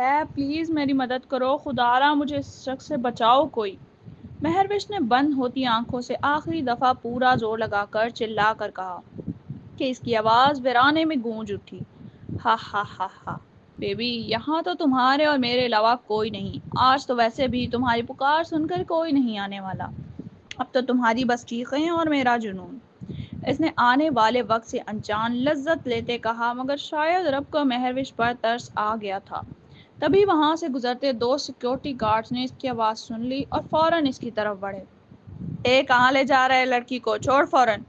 ہے، پلیز میری مدد کرو، خدارا مجھے اس شخص سے بچاؤ کوئی۔ مہروش نے بند ہوتی آنکھوں سے آخری دفعہ پورا زور لگا کر چلا کر کہا کہ اس کی آواز ویرانے میں گونج اٹھی۔ ہا ہا ہا ہا، بیبی یہاں تو تمہارے اور میرے علاوہ کوئی نہیں، آج تو ویسے بھی تمہاری پکار سن کر کوئی نہیں آنے والا، اب تو تمہاری بس چیخیں اور میرا جنون۔ اس نے آنے والے وقت سے انجان لذت لیتے کہا، مگر شاید رب کو مہروش پر ترس آ گیا تھا۔ تبھی وہاں سے گزرتے 2 سیکیورٹی گارڈز نے اس کی آواز سن لی اور فوراً اس کی طرف بڑھے۔ کہاں لے جا رہے لڑکی کو، چھوڑ فوراً،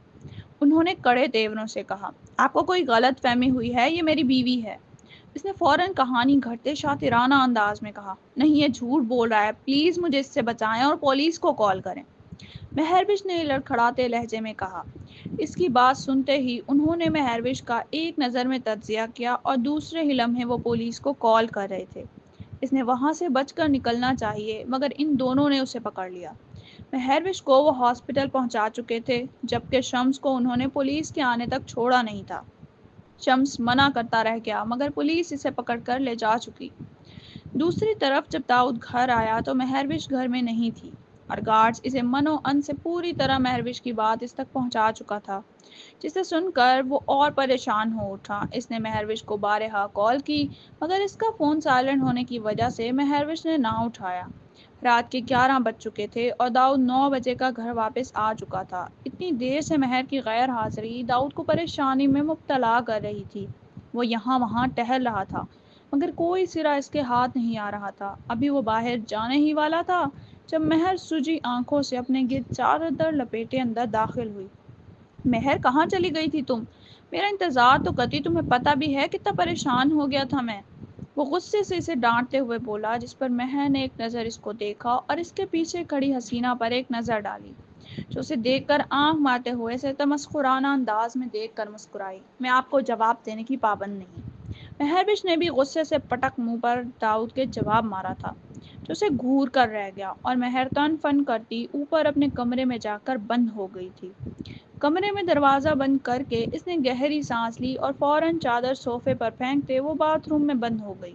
انہوں نے کڑے تیوروں سے کہا۔ آپ کو کوئی غلط فہمی ہوئی ہے، یہ میری بیوی ہے۔ اس نے فوراً کہانی گھڑتے شاطرانہ انداز میں کہا، نہیں یہ جھوٹ بول رہا ہے، پلیز مجھے اس سے بچائیں اور پولیس کو کال کریں۔ مہروش نے لڑکھڑاتے لہجے میں کہا۔ اس کی بات سنتے ہی انہوں نے مہروش کا ایک نظر میں تجزیہ کیا اور دوسرے ہی لمحے وہ پولیس کو کال کر رہے تھے۔ اس نے وہاں سے بچ کر نکلنا چاہیے، مگر ان دونوں نے اسے پکڑ لیا۔ مہروش کو وہ ہاسپٹل پہنچا چکے تھے، جبکہ شمس کو انہوں نے پولیس کے آنے تک چھوڑا نہیں تھا۔ شمس منع کرتا رہ گیا، مگر پولیس اسے پکڑ کر لے جا چکی۔ دوسری طرف جب داؤد گھر آیا تو مہروش گھر میں نہیں تھی، اور گارڈز اسے من و ان سے پوری طرح مہروش کی بات اس تک پہنچا چکا تھا، جسے سن کر وہ اور پریشان ہو اٹھا۔ اس نے مہروش کو بارہا کال کی، مگر اس کا فون سائلنٹ ہونے کی وجہ سے مہروش نے نہ اٹھایا۔ رات کے 11 بج چکے تھے اور داؤد 9 بجے کا گھر واپس آ چکا تھا۔ اتنی دیر سے مہر کی غیر حاضری داؤد کو پریشانی میں مبتلا کر رہی تھی۔ وہ یہاں وہاں ٹہل رہا تھا، مگر کوئی سرا اس کے ہاتھ نہیں آ رہا تھا۔ ابھی وہ باہر جانے ہی والا تھا جب مہر سجی آنکھوں سے اپنے گرد چادر لپیٹے اندر داخل ہوئی۔ مہر کہاں چلی گئی تھی تم؟ میرا انتظار تو کرتی، تمہیں پتہ بھی ہے کتنا پریشان ہو گیا تھا میں۔ وہ غصے سے اسے ڈانٹتے ہوئے بولا، جس پر مہر نے ایک نظر اس کو دیکھا اور اس کے پیچھے کھڑی حسینہ پر ایک نظر ڈالی، جو اسے دیکھ کر آنکھ مارتے ہوئے اسے تمسخرانہ انداز میں دیکھ کر مسکرائی۔ میں آپ کو جواب دینے کی پابند نہیں۔ مہروش نے بھی غصے سے پٹک منہ پر داؤد کے جواب مارا تھا، جو اسے گھور کر رہ گیا، اور مہر تن فن کرتی اوپر اپنے کمرے میں جا کر بند ہو گئی تھی۔ کمرے میں دروازہ بند کر کے اس نے گہری سانس لی اور فوراً چادر صوفے پر پھینکتے وہ باتھ روم میں بند ہو گئی۔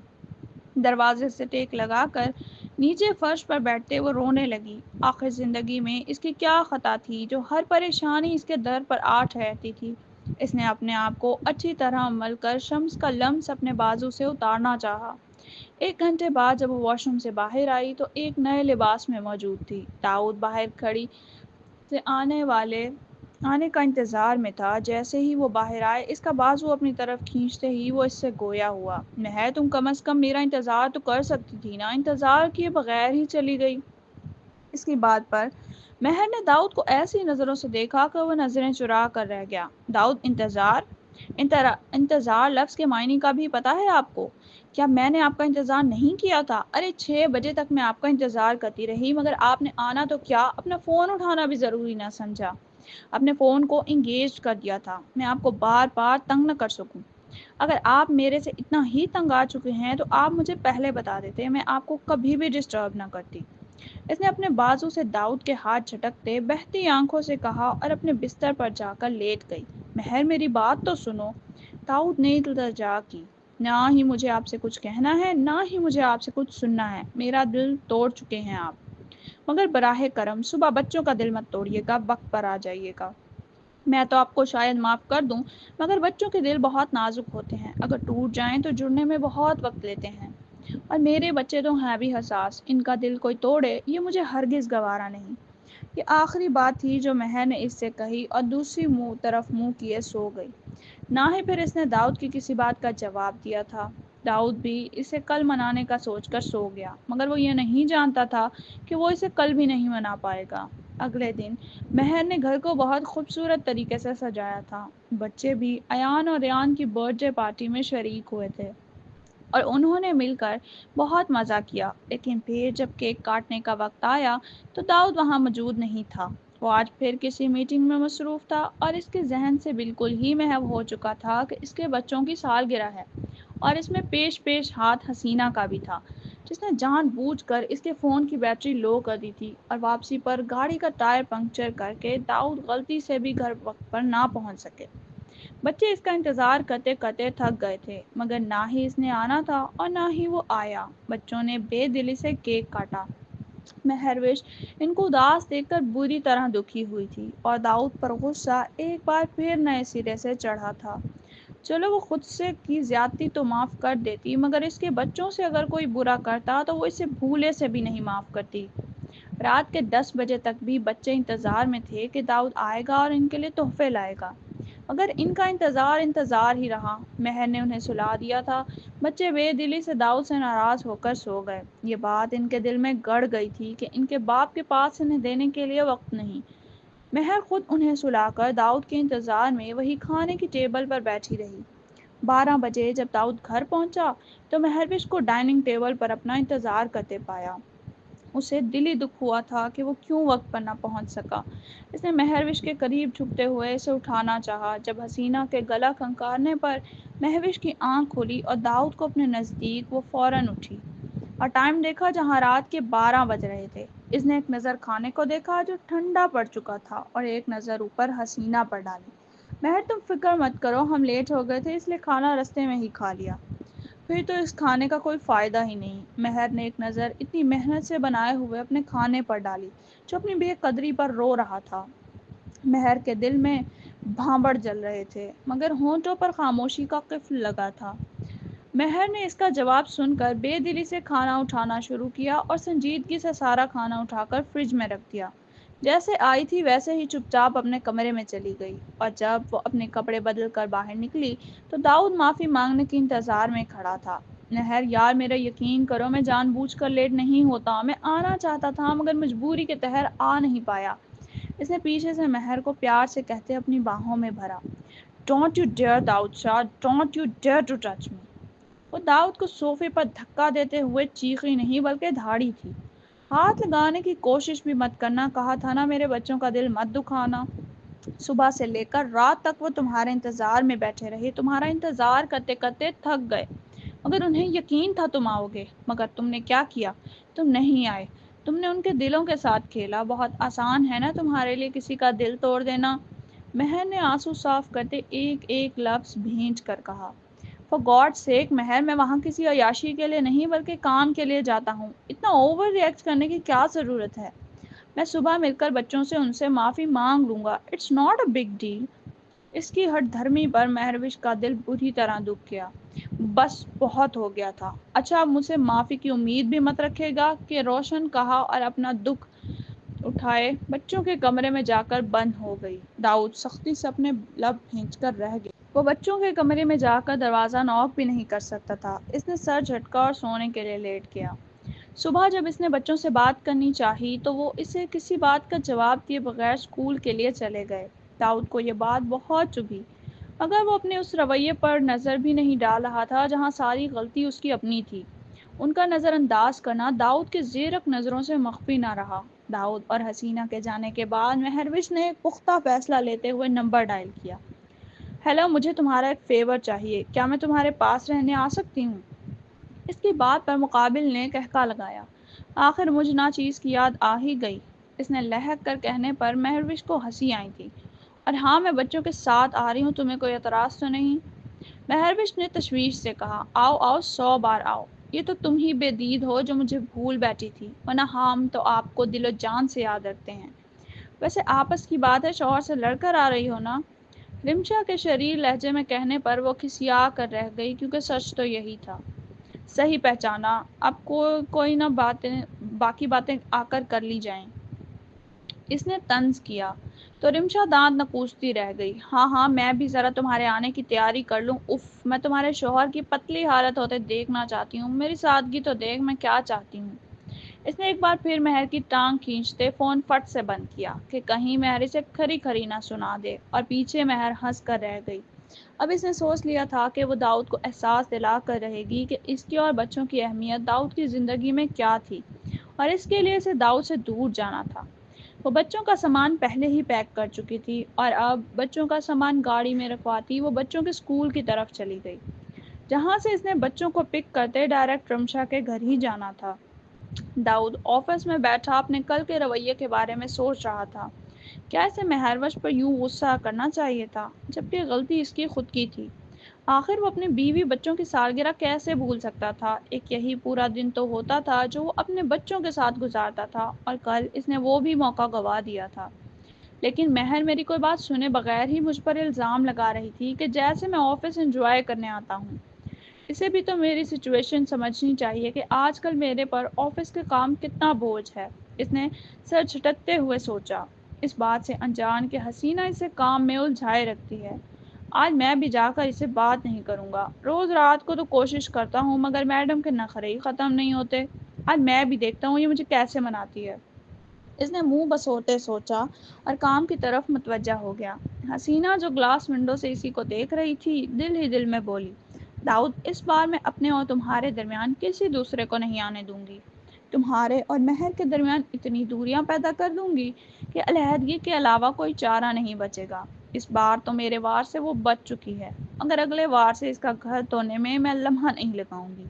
دروازے سے ٹیک لگا کر نیچے فرش پر بیٹھتے وہ رونے لگی۔ آخر زندگی میں اس کی کیا خطا تھی جو ہر پریشانی اس کے در پر آ ٹھہرتی تھی؟ اس نے اپنے آپ کو اچھی طرح مل کر شمس کا لمس اپنے بازو سے اتارنا چاہا۔ 1 گھنٹے بعد جب وہ واش روم سے باہر آئی تو ایک نئے لباس میں موجود تھی۔ داؤد باہر کھڑی سے آنے کا انتظار میں تھا۔ جیسے ہی وہ باہر آئے، اس کا بازو اپنی طرف کھینچتے ہی وہ اس سے گویا ہوا۔ مہر تم کم از کم میرا انتظار تو کر سکتی تھی نا، انتظار کیے بغیر ہی چلی گئی۔ اس کی بات پر مہر نے داؤد کو ایسی نظروں سے دیکھا کہ وہ نظریں چرا کر رہ گیا۔ داؤد، انتظار لفظ کے معنی کا بھی پتہ ہے آپ کو؟ کیا میں نے آپ کا انتظار نہیں کیا تھا؟ ارے 6 بجے تک میں آپ کا انتظار کرتی رہی، مگر آپ نے آنا تو کیا اپنا فون اٹھانا بھی ضروری نہ سمجھا، اپنے فون کو انگیج کر دیا تھا، میں آپ کو بار بار تنگ نہ کر سکوں۔ اگر آپ میرے سے اتنا ہی تنگ آ چکے ہیں تو آپ مجھے پہلے بتا دیتے، میں آپ کو کبھی بھی ڈسٹرب نہ کرتی۔ اس نے اپنے بازو سے داؤد کے ہاتھ جھٹکتے بہتی آنکھوں سے کہا اور اپنے بستر پر جا کر لیٹ گئی۔ مہر میری بات تو سنو۔ داؤد نے التجا کی، نہ ہی مجھے آپ سے کچھ کہنا ہے، نہ ہی مجھے آپ سے کچھ سننا ہے، میرا دل توڑ چکے ہیں آپ، مگر براہ کرم صبح بچوں کا دل مت توڑیے گا، وقت پر آ جائیے گا۔ میں تو آپ کو شاید معاف کر دوں، مگر بچوں کے دل بہت نازک ہوتے ہیں، اگر ٹوٹ جائیں تو جڑنے میں بہت وقت لیتے ہیں، اور میرے بچے تو ہیں بھی حساس، ان کا دل کوئی توڑے یہ مجھے ہرگز گوارا نہیں۔ یہ آخری بات تھی جو مہر نے اس سے کہی اور دوسری طرف منہ کیے سو گئی۔ نہ ہی پھر اس نے داؤد کی کسی بات کا جواب دیا تھا۔ داؤد بھی اسے کل منانے کا سوچ کر سو گیا، مگر وہ یہ نہیں جانتا تھا کہ وہ اسے کل بھی نہیں منا پائے گا۔ اگلے دن مہر نے گھر کو بہت خوبصورت طریقے سے سجایا تھا۔ بچے بھی ایان اور ریان کی برتھ ڈے پارٹی میں شریک ہوئے تھے اور انہوں نے مل کر بہت مزہ کیا، لیکن پھر جب کیک کاٹنے کا وقت آیا تو داؤد وہاں موجود نہیں تھا۔ وہ آج پھر کسی میٹنگ میں مصروف تھا اور اس کے ذہن سے بالکل ہی محو ہو چکا تھا کہ اس کے بچوں کی سالگرہ ہے، اور اس میں پیش ہاتھ حسینہ کا بھی تھا، جس نے جان بوجھ کر اس کے فون کی بیٹری لو کر دی تھی، اور واپسی پر گاڑی کا ٹائر پنکچر کر کے داؤد غلطی سے بھی گھر وقت پر نہ پہنچ سکے۔ بچے اس کا انتظار کرتے کرتے تھک گئے تھے، مگر نہ ہی اس نے آنا تھا اور نہ ہی وہ آیا۔ بچوں نے بے دلی سے کیک کاٹا۔ مہروش ان کو اداس دیکھ کر بری طرح دکھی ہوئی تھی اور داؤد پر غصہ ایک بار پھر نئے سرے سے چڑھا تھا۔ چلو وہ خود سے کی زیادتی تو معاف کر دیتی، مگر اس کے بچوں سے اگر کوئی برا کرتا تو وہ اسے بھولے سے بھی نہیں معاف کرتی۔ رات کے 10 بجے تک بھی بچے انتظار میں تھے کہ داؤد آئے گا اور ان کے لیے تحفے لائے گا، مگر ان کا انتظار ہی رہا۔ مہر نے انہیں سلا دیا تھا۔ بچے بے دلی سے داؤد سے ناراض ہو کر سو گئے۔ یہ بات ان کے دل میں گڑ گئی تھی کہ ان کے باپ کے پاس انہیں دینے کے لیے وقت نہیں۔ مہر خود انہیں سلا کر داؤد کے انتظار میں وہی کھانے کی ٹیبل پر بیٹھی رہی۔ 12 بجے جب داؤد گھر پہنچا تو مہروش کو ڈائننگ ٹیبل پر اپنا انتظار کرتے پایا۔ اسے دلی دکھ ہوا تھا کہ وہ کیوں وقت پر نہ پہنچ سکا۔ اس نے مہروش کے قریب جھکتے ہوئے اسے اٹھانا چاہا۔ جب حسینہ کے گلا کھنکارنے پر مہروش کی آنکھ کھلی اور داؤد کو اپنے نزدیک، وہ فوراً اٹھی اور ٹائم دیکھا جہاں رات کے 12 بج رہے تھے۔ اس نے ایک نظر کھانے کو دیکھا جو ٹھنڈا پڑ چکا تھا اور ایک نظر اوپر حسینہ پر ڈالی۔ مہر تم فکر مت کرو، ہم لیٹ ہو گئے تھے اس لیے کھانا رستے میں ہی کھا لیا۔ پھر تو اس کھانے کا کوئی فائدہ ہی نہیں۔ مہر نے ایک نظر اتنی محنت سے بنائے ہوئے اپنے کھانے پر ڈالی جو اپنی بے قدری پر رو رہا تھا۔ مہر کے دل میں بھانبڑ جل رہے تھے، مگر ہونٹوں پر خاموشی کا قفل لگا تھا۔ مہر نے اس کا جواب سن کر بے دلی سے کھانا اٹھانا شروع کیا اور سنجیدگی سے سارا کھانا اٹھا کر فریج میں رکھ دیا۔ جیسے آئی تھی ویسے ہی چپ چاپ اپنے کمرے میں چلی گئی، اور جب وہ اپنے کپڑے بدل کر باہر نکلی تو داؤد معافی مانگنے کے انتظار میں کھڑا تھا۔ مہر یار میرا یقین کرو، میں جان بوجھ کر لیٹ نہیں ہوتا، میں آنا چاہتا تھا مگر مجبوری کے تحت آ نہیں پایا۔ اس نے پیچھے سے مہر کو پیار سے کہتے اپنی باہوں میں بھرا۔ Don't you dare Dawood Shah, don't you dare to touch me. وہ داؤد کو صوفے پر دھکا دیتے ہوئے چیخی نہیں بلکہ دھاڑی تھی۔ ہاتھ لگانے کی کوشش بھی مت کرنا، کہا تھا نا میرے بچوں کا دل مت دکھانا۔ صبح سے لے کر رات تک وہ تمہارے انتظار میں بیٹھے رہے، تمہارا انتظار کرتے کرتے تھک گئے، مگر انہیں یقین تھا تم آؤ گے، مگر تم نے کیا کیا؟ تم نہیں آئے، تم نے ان کے دلوں کے ساتھ کھیلا۔ بہت آسان ہے نا تمہارے لیے کسی کا دل توڑ دینا۔ مہر نے آنسو صاف کرتے ایک ایک لفظ بھینچ کر کہا۔ فار گاڈ سیک مہر، میں وہاں کسی عیاشی کے لیے نہیں بلکہ کام کے لیے جاتا ہوں، اتنا اوور ری ایکٹ کرنے کی کیا ضرورت ہے؟ میں صبح مل کر بچوں سے ان سے معافی مانگ لوں گا، it's not a big deal. اس کی ہٹ دھرمی پر مہروش کا دل بری طرح دکھ گیا۔ بس بہت ہو گیا تھا۔ اچھا اب مجھ سے معافی کی امید بھی مت رکھے گا، کہ روشن کہا اور اپنا دکھ اٹھائے بچوں کے کمرے میں جا کر بند ہو گئی۔ داؤد سختی سے اپنے لب بھینچ کر رہ گیا۔ وہ بچوں کے کمرے میں جا کر دروازہ نوک بھی نہیں کر سکتا تھا۔ اس نے سر جھٹکا اور سونے کے لیے لیٹ گیا۔ صبح جب اس نے بچوں سے بات کرنی چاہی تو وہ اسے کسی بات کا جواب دیے بغیر اسکول کے لیے چلے گئے۔ داؤد کو یہ بات بہت چبھی، مگر وہ اپنے اس رویے پر نظر بھی نہیں ڈال رہا تھا جہاں ساری غلطی اس کی اپنی تھی۔ ان کا نظر انداز کرنا داؤد کے زیرک نظروں سے مخفی نہ رہا۔ داؤد اور حسینہ کے جانے کے بعد مہروش نے ایک پختہ فیصلہ لیتے ہوئے نمبر ڈائل کیا۔ ہیلو، مجھے تمہارا ایک فیور چاہیے، کیا میں تمہارے پاس رہنے آ سکتی ہوں؟ اس کی بات پر مقابل نے قہقہ لگایا۔ آخر مجھ ناچیز کی یاد آ ہی گئی۔ اس نے لہک کر کہنے پر مہروش کو ہنسی آئی تھی۔ اور ہاں، میں بچوں کے ساتھ آ رہی ہوں، تمہیں کوئی اعتراض تو نہیں؟ مہروش نے تشویش سے کہا۔ آؤ آؤ، 100 بار آؤ، یہ تو تم ہی بے دید ہو جو مجھے بھول بیٹھی تھی، ورنہ ہم تو آپ کو دل و جان سے یاد رکھتے ہیں۔ ویسے آپس کی بات ہے، شوہر سے لڑ کر آ رہی ہو نا؟ رمشا کے شریر لہجے میں کہنے پر وہ کھسیا کر رہ گئی، کیونکہ سچ تو یہی تھا۔ صحیح پہچانا، اب کوئی نہ باقی باتیں آ کر کر لی جائیں۔ اس نے طنز کیا تو رمشا دانت نکوستی رہ گئی۔ ہاں ہاں، میں بھی ذرا تمہارے آنے کی تیاری کر لوں۔ اف، میں تمہارے شوہر کی پتلی حالت ہوتے دیکھنا چاہتی ہوں، میری سادگی تو دیکھ میں کیا چاہتی ہوں۔ اس نے ایک بار پھر مہر کی ٹانگ کھینچتے فون فٹ سے بند کیا کہ کہیں مہر اسے کھری کھری نہ سنا دے، اور پیچھے مہر ہنس کر رہ گئی۔ اب اس نے سوچ لیا تھا کہ وہ داؤد کو احساس دلا کر رہے گی کہ اس کی اور بچوں کی اہمیت داؤد کی زندگی میں کیا تھی، اور اس کے لیے اسے داؤد سے دور جانا تھا۔ وہ بچوں کا سامان پہلے ہی پیک کر چکی تھی، اور اب بچوں کا سامان گاڑی میں رکھواتی وہ بچوں کے اسکول کی طرف چلی گئی، جہاں سے اس نے بچوں کو پک کرتے ڈائریکٹ رمشا کے گھر ہی جانا تھا۔ داؤد آفس میں بیٹھا اپنے کل کے رویے کے بارے میں سوچ رہا تھا۔ کیا اسے مہروش پر یوں غصہ کرنا چاہیے تھا جبکہ غلطی اس کی خود کی تھی؟ آخر وہ اپنے بیوی بچوں کی سالگرہ کیسے بھول سکتا تھا؟ ایک یہی پورا دن تو ہوتا تھا جو وہ اپنے بچوں کے ساتھ گزارتا تھا، اور کل اس نے وہ بھی موقع گنوا دیا تھا۔ لیکن مہر میری کوئی بات سنے بغیر ہی مجھ پر الزام لگا رہی تھی کہ جیسے میں آفس انجوائے کرنے آتا ہوں۔ اسے بھی تو میری سچویشن سمجھنی چاہیے کہ آج کل میرے پر آفس کے کام کتنا بوجھ ہے۔ اس نے سر جھٹکتے ہوئے سوچا، اس بات سے انجان کہ حسینہ اسے کام میں الجھائے رکھتی ہے۔ آج میں بھی جا کر اسے بات نہیں کروں گا۔ روز رات کو تو کوشش کرتا ہوں مگر میڈم کے نخرے ہی ختم نہیں ہوتے۔ آج میں بھی دیکھتا ہوں یہ مجھے کیسے مناتی ہے۔ اس نے منہ بسوتے سوچا اور کام کی طرف متوجہ ہو گیا۔ حسینہ جو گلاس ونڈو سے اسی کو دیکھ رہی تھی دل ہی دل میں بولی، داؤد، اس بار میں اپنے اور تمہارے درمیان کسی دوسرے کو نہیں آنے دوں گی۔ تمہارے اور مہر کے درمیان اتنی دوریاں پیدا کر دوں گی کہ علیحدگی کے علاوہ کوئی چارہ نہیں بچے گا۔ اس بار تو میرے وار سے وہ بچ چکی ہے، مگر اگلے وار سے اس کا گھر دھونے میں لمحہ نہیں لگاؤں گی۔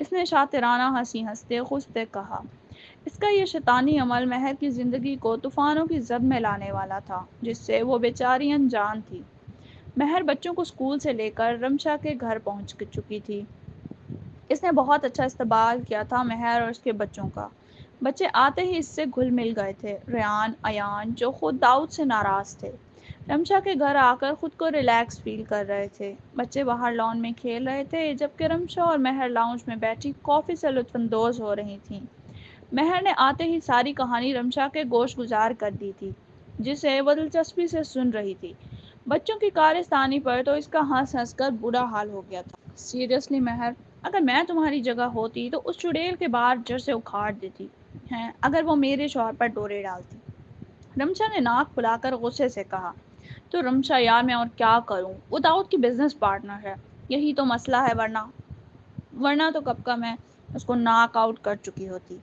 اس نے شاطرانہ ہنسی ہنستے خوشتے کہا۔ اس کا یہ شیطانی عمل مہر کی زندگی کو طوفانوں کی زد میں لانے والا تھا جس سے وہ بیچاری انجان تھی۔ مہر بچوں کو اسکول سے لے کر رمشا کے گھر پہنچ چکی تھی۔ اس نے بہت اچھا استقبال کیا تھا مہر اور اس کے بچوں کا۔ بچے آتے ہی اس سے گھل مل گئے تھے، ریان، ایان جو خود داؤد سے ناراض تھے، رمشا کے گھر آ کر خود کو ریلیکس فیل کر رہے تھے۔ بچے باہر لان میں کھیل رہے تھے جبکہ رمشا اور مہر لاؤنج میں بیٹھی کافی سے لطف اندوز ہو رہی تھیں۔ مہر نے آتے ہی ساری کہانی رمشا کے گوش گزار کر دی تھی جسے وہ دلچسپی سے سن رہی تھی۔ بچوں کی کارستانی پر تو اس کا ہنس ہنس کر برا حال ہو گیا تھا۔ سیریسلی مہر، اگر میں تمہاری جگہ ہوتی تو اس چڑیل کے باہر جڑ سے اکھاڑ دیتی ہیں اگر وہ میرے شوہر پر ڈورے ڈالتی۔ رمشا نے ناک پھلا کر غصے سے کہا۔ تو رمشا یار میں اور کیا کروں، وہ داؤد کی بزنس پارٹنر ہے، یہی تو مسئلہ ہے، ورنہ تو کب کا میں اس کو ناک آؤٹ کر چکی ہوتی۔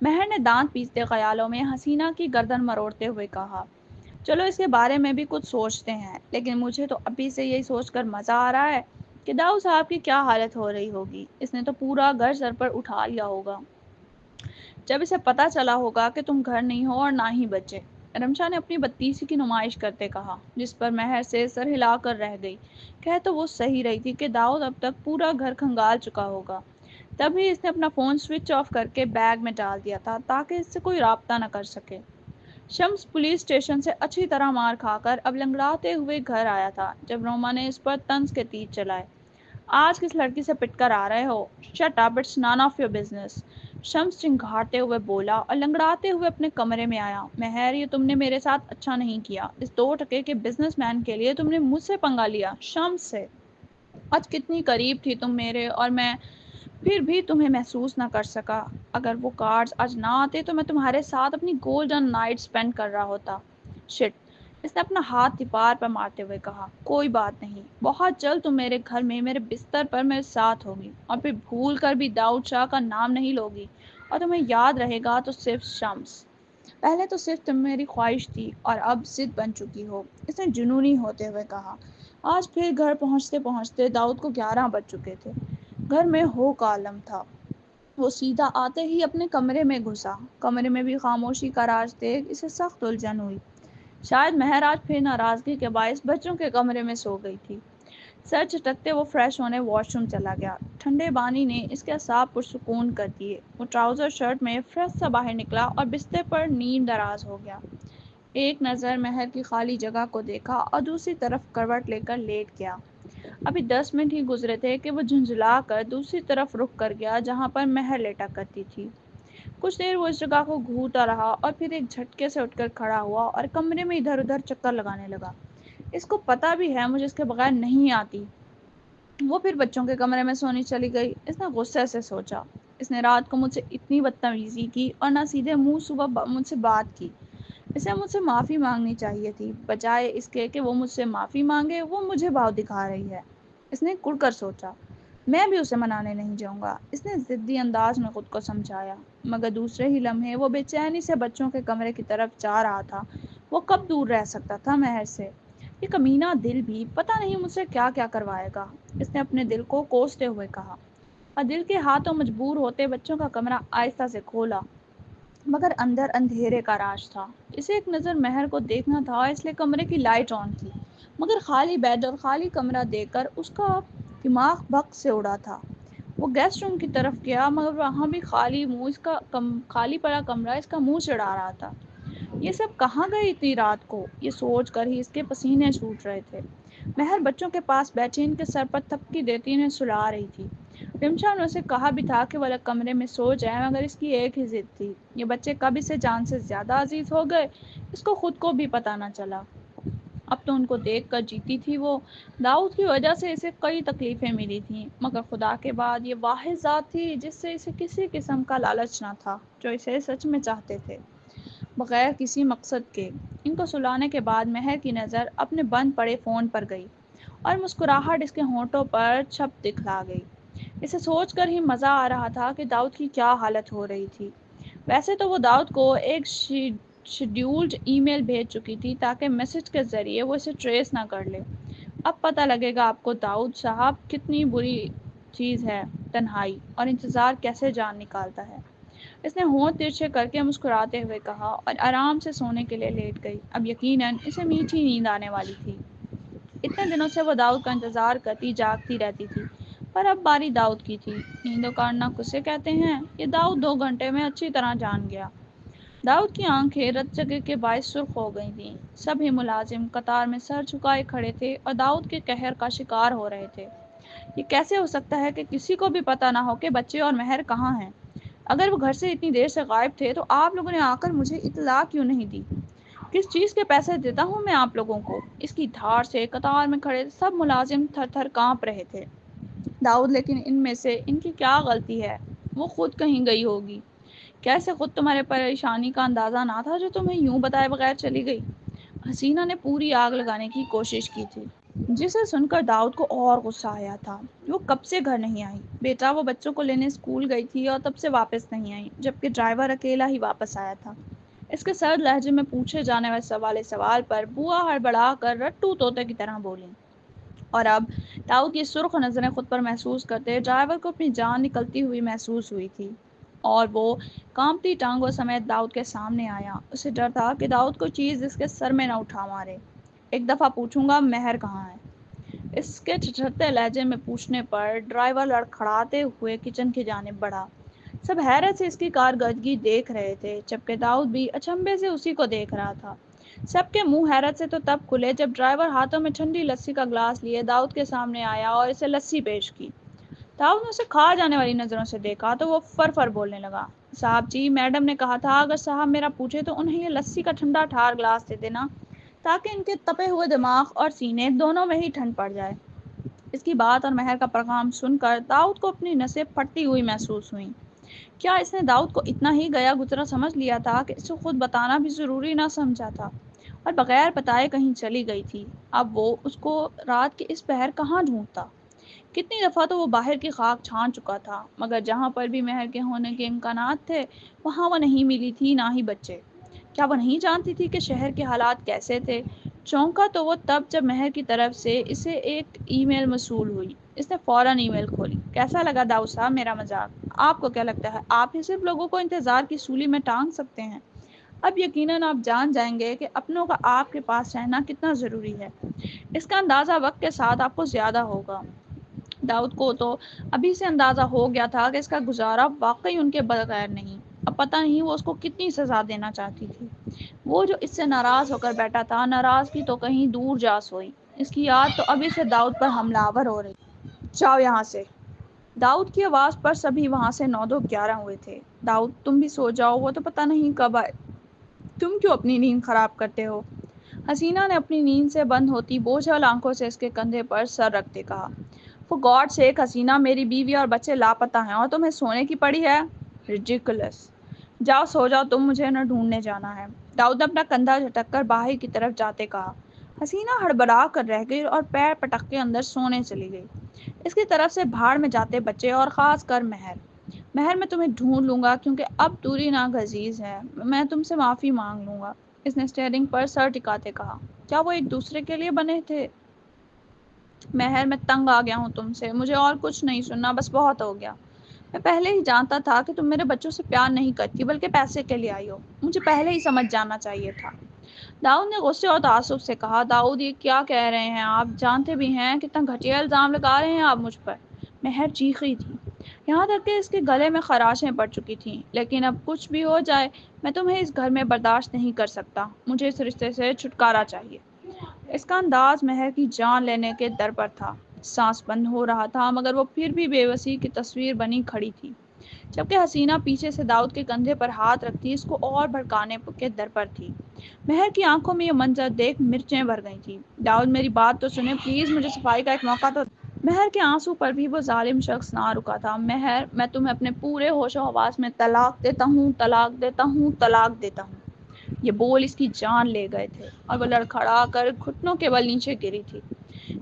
مہر نے دانت پیستے خیالوں میں حسینہ کی گردن مروڑتے ہوئے کہا، چلو اس کے بارے میں بھی کچھ سوچتے ہیں، لیکن مجھے تو ابھی سے یہی سوچ کر مزہ آ رہا ہے کہ داؤد صاحب کی کیا حالت ہو رہی ہوگی۔ اس نے تو پورا گھر سر پر اٹھا لیا ہوگا جب اسے پتا چلا ہوگا کہ تم گھر نہیں ہو اور نہ ہی بچے۔ رمشا نے اپنی بدتیسی کی نمائش کرتے کہا، جس پر مہر سے سر ہلا کر رہ گئی۔ کہہ تو وہ صحیح رہی تھی کہ داؤد اب تک پورا گھر کھنگال چکا ہوگا، تبھی اس نے اپنا فون سوئچ آف کر کے بیگ میں ڈال دیا تھا تاکہ اس سے کوئی رابطہ نہ کر سکے۔ شمس پولیس اسٹیشن سے اچھی طرح مار کھا کر اب لنگڑاتے ہوئے گھر آیا تھا جب روما نے اس پر طنز کے تیر چلائے۔ آج کس لڑکی سے پٹ کر آ رہے ہو؟ Shut up, it's none of your business, Shams چنگھاڑتے ہوئے بولا اور لنگڑاتے ہوئے اپنے کمرے میں آیا۔ مہر، یہ تم نے میرے ساتھ اچھا نہیں کیا، اس 2 ٹکے کے بزنس مین کے لیے تم نے مجھ سے پنگا لیا، شمس سے۔ آج کتنی قریب تھی تم میرے، اور میں پھر بھی تمہیں محسوس نہ کر سکا۔ اگر وہ کارڈز آج نہ آتے تو میں تمہارے ساتھ اپنی گولڈن نائٹ سپینڈ کر رہا ہوتا۔ شٹ، اس نے اپنا ہاتھ تیپار پر مارتے ہوئے کہا۔ کوئی بات نہیں، بہت جلد تم میرے گھر میں میرے بستر پر میرے ساتھ ہوگی، اور پھر بھول کر بھی داؤد شاہ کا نام نہیں لوگی، اور تمہیں یاد رہے گا تو صرف شمس۔ پہلے تو صرف تم میری خواہش تھی اور اب ضد بن چکی ہو، اس نے جنونی ہوتے ہوئے کہا۔ آج پھر گھر پہنچتے پہنچتے داؤد کو 11 بج چکے تھے۔ گھر میں ہو کا عالم تھا۔ وہ سیدھا آتے ہی اپنے کمرے میں گھسا۔ کمرے میں بھی خاموشی کا راز دیکھ اسے سخت الجھن ہوئی۔ شاید مہر آج پھر ناراضگی کے باعث بچوں کے کمرے میں سو گئی تھی۔ سر جھٹکتے وہ فریش ہونے واش روم چلا گیا۔ ٹھنڈے پانی نے اس کے اعصاب پرسکون کر دیے۔ وہ ٹراؤزر شرٹ میں فریش سا باہر نکلا اور بستر پر نیند دراز ہو گیا۔ ایک نظر مہر کی خالی جگہ کو دیکھا اور دوسری طرف کروٹ لے کر لیٹ گیا۔ ابھی 10 منٹ ہی گزرے تھے کہ وہ جھنجھلا کر دوسری طرف رخ کر گیا جہاں پر مہر لیٹا کرتی تھی۔ کچھ دیر وہ اس جگہ کو گھورتا رہا اور پھر ایک جھٹکے سے اٹھ کر کھڑا ہوا اور کمرے میں ادھر ادھر چکر لگانے لگا۔ اس کو پتا بھی ہے مجھے اس کے بغیر نہیں آتی۔ وہ پھر بچوں کے کمرے میں سونی چلی گئی۔ اس نے غصے سے سوچا، اس نے رات کو مجھ سے اتنی بدتمیزی کی اور نہ سیدھے منہ صبح مجھ سے بات کی۔ اسے مجھ سے معافی مانگنی چاہیے تھی، بجائے اس کے کہ وہ مجھ سے معافی مانگے وہ مجھے بھاؤ دکھا رہی ہے۔ اس نے کڑ کر سوچا، میں بھی اسے منانے نہیں جاؤں گا۔ اس نے ضدی انداز میں خود کو سمجھایا، مگر دوسرے ہی لمحے وہ بے چینی سے بچوں کے کمرے کی طرف جا رہا تھا۔ وہ کب دور رہ سکتا تھا مہر سے؟ یہ کمینہ دل بھی پتہ نہیں مجھ سے کیا کیا کروائے گا، اس نے اپنے دل کو کوستے ہوئے کہا، اور دل کے ہاتھوں مجبور ہوتے بچوں کا کمرہ آہستہ سے کھولا۔ مگر اندر اندھیرے کا راج تھا۔ اسے ایک نظر مہر کو دیکھنا تھا، اس لیے کمرے کی لائٹ آن کی، مگر خالی بیڈ اور خالی کمرہ دیکھ کر اس کا دماغ بک سے اڑا تھا۔ وہ گیسٹ روم کی طرف گیا، مگر وہاں بھی خالی پڑا کمرہ اس کا منہ چڑھا رہا تھا۔ یہ سب کہاں گئے اتنی رات کو؟ یہ سوچ کر ہی اس کے پسینے چھوٹ رہے تھے۔ مہر بچوں کے پاس بیٹھی ان کے سر پر تھپکی دیتی انہیں سلا رہی تھی۔ رمشا نے اسے کہا بھی تھا کہ وہ الگ کمرے میں سو جائے، مگر اس کی ایک ہی ضد تھی، یہ بچے کب اسے جان سے زیادہ عزیز ہو گئے اس کو خود کو بھی پتہ نہ چلا۔ اب تو ان کو دیکھ کر جیتی تھی وہ۔ داؤد کی وجہ سے اسے کئی تکلیفیں ملی تھیں، مگر خدا کے بعد یہ واحد ذات تھی جس سے اسے کسی قسم کا لالچ نہ تھا، جو اسے سچ میں چاہتے تھے، بغیر کسی مقصد کے۔ ان کو سلانے کے بعد مہر کی نظر اپنے بند پڑے فون پر گئی اور مسکراہٹ اس کے ہونٹوں پر چھپ دکھلا گئی۔ اسے سوچ کر ہی مزہ آ رہا تھا کہ داؤد کی کیا حالت ہو رہی تھی۔ ویسے تو وہ داؤد کو ایک شیڈیولڈ ای میل بھیج چکی تھی تاکہ میسج کے ذریعے وہ اسے ٹریس نہ کر لے۔ اب پتہ لگے گا آپ کو داؤد صاحب کتنی بری چیز ہے تنہائی، اور انتظار کیسے جان نکالتا ہے۔ اس نے ہونٹ ترچھے کر کے مسکراتے ہوئے کہا اور آرام سے سونے کے لیے لیٹ گئی۔ اب یقیناً اسے میٹھی نیند آنے والی تھی۔ اتنے دنوں سے وہ داؤد کا انتظار کرتی جاگتی رہتی تھی، پر اب باری داؤد کی تھی۔ نیند کاٹنا کسے کہتے ہیں، یہ داؤد 2 گھنٹے میں اچھی طرح جان گیا۔ داؤد کی آنکھیں رت جگہ کے باعث سرخ ہو گئی تھیں۔ سبھی ملازم قطار میں سر جھکائے کھڑے تھے اور داؤد کے قہر کا شکار ہو رہے تھے۔ یہ کیسے ہو سکتا ہے کہ کسی کو بھی پتہ نہ ہو کہ بچے اور مہر کہاں ہیں؟ اگر وہ گھر سے اتنی دیر سے غائب تھے تو آپ لوگوں نے آ کر مجھے اطلاع کیوں نہیں دی؟ کس چیز کے پیسے دیتا ہوں میں آپ لوگوں کو؟ اس کی دھار سے قطار میں کھڑے سب ملازم تھر تھر کانپ رہے تھے۔ داؤد لیکن ان میں سے ان کی کیا غلطی ہے؟ وہ خود کہیں گئی ہوگی۔ کیسے خود تمہارے پریشانی کا اندازہ نہ تھا جو تمہیں یوں بتائے بغیر چلی گئی؟ حسینہ نے پوری آگ لگانے کی کوشش کی تھی، جسے سن کر داؤد کو اور غصہ آیا تھا۔ وہ کب سے گھر نہیں آئی؟ بیٹا وہ بچوں کو لینے اسکول گئی تھی اور تب سے واپس نہیں آئی، جبکہ ڈرائیور اکیلا ہی واپس آیا تھا۔ اس کے سرد لہجے میں پوچھے جانے والے سوال پر بوا ہڑبڑا کر رٹو طوطے کی طرح بولی۔ اور اب داؤد کی سرخ نظریں خود پر محسوس کرتے ڈرائیور کو اپنی جان نکلتی ہوئی محسوس ہوئی تھی، اور وہ کانپتی ٹانگوں سمیت داؤد کے سامنے آیا۔ اسے ڈر تھا کہ داؤد کوئی چیز اس کے سر میں نہ اٹھا مارے۔ ایک دفعہ پوچھوں گا مہر کہاں ہے؟ اس کے ٹھٹھرتے لہجے میں پوچھنے پر ڈرائیور لڑکھڑاتے ہوئے کچن کی جانب بڑھا۔ سب حیرت سے اس کی کارکردگی دیکھ رہے تھے، جبکہ داؤد بھی اچنبھے سے اسی کو دیکھ رہا تھا۔ سب کے منہ حیرت سے تو تب کھلے جب ڈرائیور ہاتھوں میں ٹھنڈی لسی کا گلاس لیے داؤد کے سامنے آیا اور اسے لسی پیش کی۔ داؤد نے اسے کھا جانے والی نظروں سے دیکھا تو وہ فر فر بولنے لگا۔ صاحب جی، میڈم نے کہا تھا اگر صاحب میرا پوچھے تو انہیں یہ لسی کا ٹھنڈا ٹھار گلاس دے دینا، تاکہ ان کے تپے ہوئے دماغ اور سینے دونوں میں ہی ٹھنڈ پڑ جائے۔ اس کی بات اور مہر کا پیغام سن کر داؤد کو اپنی نسیں پھٹتی ہوئی محسوس ہوئیں۔ کیا اس نے داؤد کو اتنا ہی گیا گزرا سمجھ لیا تھا کہ اسے خود بتانا بھی ضروری نہ سمجھا تھا، اور بغیر بتائے کہیں چلی گئی تھی؟ اب وہ اس کو رات کے اس پہر کہاں ڈھونڈتا؟ کتنی دفعہ تو وہ باہر کی خاک چھان چکا تھا، مگر جہاں پر بھی مہر کے ہونے کے امکانات تھے وہاں وہ نہیں ملی تھی، نہ ہی بچے۔ کیا وہ نہیں جانتی تھی کہ شہر کے حالات کیسے تھے؟ چونکا تو وہ تب جب مہر کی طرف سے اسے ایک ای میل موصول ہوئی۔ اس نے فوراً ای میل کھولی۔ کیسا لگا داؤد صاحب میرا مذاق؟ آپ کو کیا لگتا ہے آپ ہی صرف لوگوں کو انتظار کی سولی میں ٹانگ سکتے ہیں؟ اب یقیناً آپ جان جائیں گے کہ اپنوں کا آپ کے پاس رہنا کتنا ضروری ہے۔ اس کا اندازہ وقت کے ساتھ آپ کو زیادہ ہوگا۔ داؤد کو تو ابھی سے اندازہ ہو گیا تھا کہ اس کا گزارا واقعی ان کے بغیر نہیں۔ اب پتہ نہیں وہ اس کو کتنی سزا دینا چاہتی تھی۔ وہ جو اس سے ناراض ہو کر بیٹھا تھا، ناراضگی تو کہیں دور جا سوئی۔ اس کی یاد تو ابھی سے داؤد پر حملہ آور ہو رہی۔ جاؤ یہاں سے۔ داؤد کی آواز پر سبھی وہاں سے 9 دو 11 ہوئے تھے۔ داؤد تم بھی سو جاؤ، وہ تو پتہ نہیں کب آئے، تم کیوں اپنی نیند خراب کرتے ہو؟ حسینہ نے اپنی نیند سے بند ہوتی بوجھل آنکھوں سے اس کے کندھے پر سر رکھتے کہا۔ فور گاڈ سیک حسینہ، میری بیوی اور بچے لاپتہ ہیں اور تمہیں سونے کی پڑی ہے؟ ریڈیکولس۔ جاؤ سو جاؤ، تم مجھے نہ ڈھونڈنے جانا ہے۔ داؤد نے اپنا کندھا جھٹک کر باہر کی طرف جاتے کہا۔ حسینہ ہڑبڑا کر رہ گئی اور پیر پٹک کے اندر سونے چلی گئی۔ اس کی طرف سے بھاڑ میں جاتے بچے اور خاص کر مہر۔ مہر میں تمہیں ڈھونڈ لوں گا کیونکہ اب دوری ناگزیر ہے، میں تم سے معافی مانگ لوں گا۔ اس نے اسٹیئرنگ پر سر ٹکاتے کہا۔ کیا وہ ایک دوسرے کے لیے بنے تھے؟ مہر میں تنگ آ گیا ہوں تم سے، مجھے اور کچھ نہیں سننا، بس بہت ہو گیا۔ میں پہلے ہی جانتا تھا کہ تم میرے بچوں سے پیار نہیں کرتی بلکہ پیسے کے لیے آئی ہو، مجھے پہلے ہی سمجھ جانا چاہیے تھا۔ داؤد نے غصے اور تعصب سے کہا، داؤد یہ کیا کہہ رہے ہیں آپ؟ جانتے بھی ہیں کتنا گھٹیا الزام لگا رہے ہیں آپ مجھ پر۔ مہر چیخی تھی، یہاں تک کہ اس کے گلے میں خراشیں پڑ چکی تھیں۔ لیکن اب کچھ بھی ہو جائے میں تمہیں اس گھر میں برداشت نہیں کر سکتا، مجھے اس رشتے سے چھٹکارا چاہیے۔ اس کا انداز مہر کی جان لینے کے در پر تھا۔ سانس بند ہو رہا تھا مگر وہ پھر بھی بے بسی کی تصویر بنی کھڑی تھی، جبکہ حسینہ پیچھے سے داؤد کے کندھے پر ہاتھ رکھتی اس کو اور بھڑکانے کے در پر تھی۔ مہر کی آنکھوں میں یہ منظر دیکھ مرچیں بھر گئی تھیں۔ داؤد میری بات تو سنیں پلیز، مجھے صفائی کا ایک موقع تو۔ مہر کے آنسو پر بھی وہ ظالم شخص نہ رکا تھا۔ مہر، میں تمہیں اپنے پورے ہوش و حواس میں طلاق دیتا ہوں، طلاق دیتا ہوں، طلاق دیتا ہوں۔ یہ بول اس کی جان لے گئے تھے اور وہ لڑکھڑا کر گھٹنوں کے بل نیچے گری تھی۔